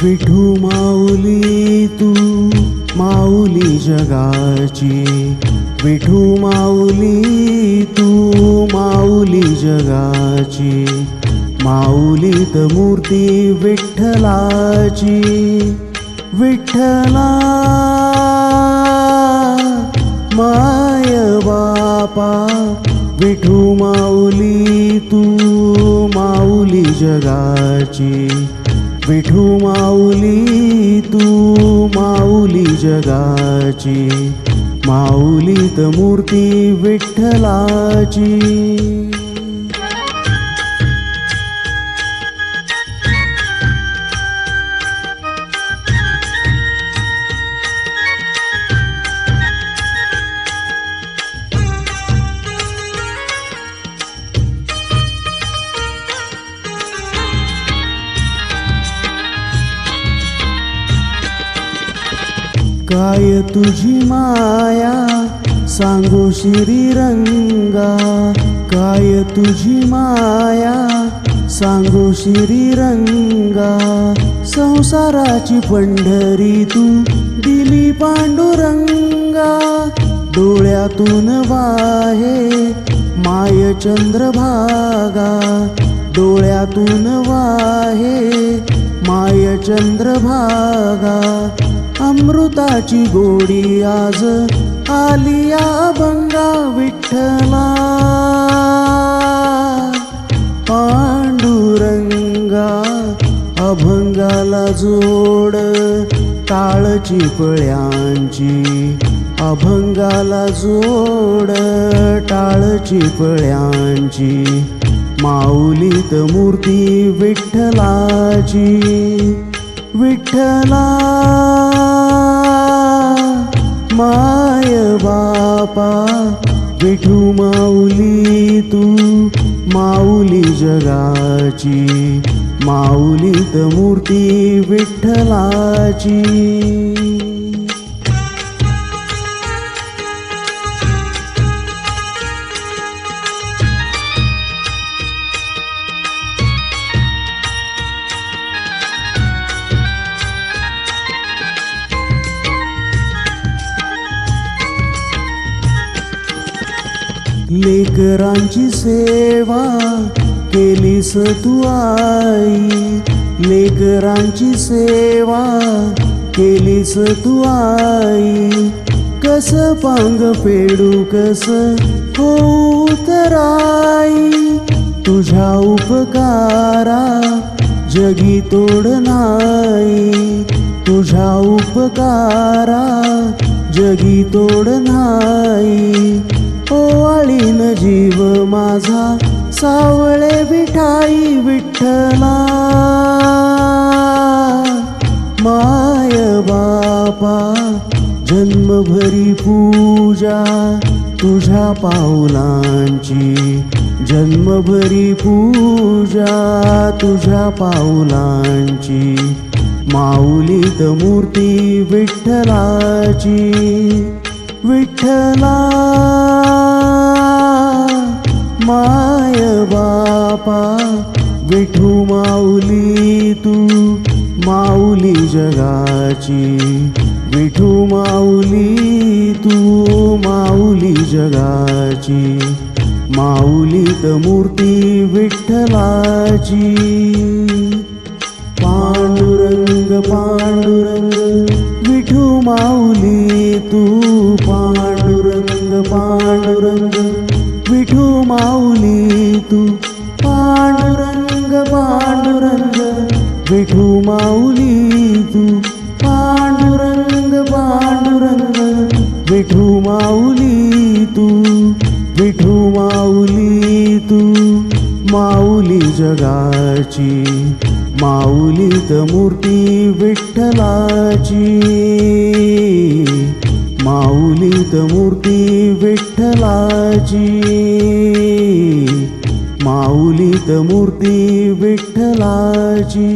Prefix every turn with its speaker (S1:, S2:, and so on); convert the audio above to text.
S1: विठू माऊली तू माऊली जगाची, विठू माऊली तू माऊली जगाची, माऊलीत मूर्ती विठ्ठलाची. विठ्ठला माय बापा, विठू माऊली तू माऊली जगाची, विठू माऊली तू माऊली जगाची, माऊलीत मूर्ती विठ्ठलाची. काय तुझी माया सांगू श्रीरंगा, काय तुझी माया सांगू श्रीरंगा, संसाराची पंढरी तू दिली पांडुरंगा. डोळ्यातून वाहे माय चंद्रभागा, डोळ्यातून वाहे माय चंद्रभागा, अमृताची गोडी आज आलिया अभंगा. विठ्ठला पांडुरंगा, अभंगाला जोड टाळची पळ्यांची, अभंगाला जोड टाळची पळ्यांची, माऊलीत मूर्ती विठ्ठलाची. विठ्ठला माय बापा, विठू माऊली तू माऊली जगाची, माऊलीत मूर्ती विठ्ठलाची. लेकरांची सेवा केलीस तू आई, लेकरांची सेवा केलीस तू आई, कस पांग फेडू कस होऊ तर आई, तुझ्या उपकारा जगी तोड नाही, तुझ्या उपकारा जगी तोड नाही. ओवाळीन जीव माझा सावळे विठाई. विठ्ठला माय बापा, जन्मभरी पूजा तुझ्या पाऊलांची, जन्मभरी पूजा तुझ्या पाऊलांची, माऊलीत मूर्ती विठ्ठलाची. विठ्ठला माय बापा, विठू माऊली तू माऊली जगाची, विठू माऊली तू माऊली जगाची, माऊलीत मूर्ती विठ्ठलाची. पांडुरंग पांडुरंग विठू माऊली तू, पांडुरंग पांडुरंग विठू माऊली तू, पांडुरंग पांडुरंग विठू माऊली तू, पांडुरंग पांडुरंग विठू माऊली तू, विठू माऊली तू माऊली जगाची, माऊलीत मूर्ती विठ्ठलाची, माऊलीत मूर्ती विठ्ठलाची, माऊलीत मूर्ती विठ्ठलाची.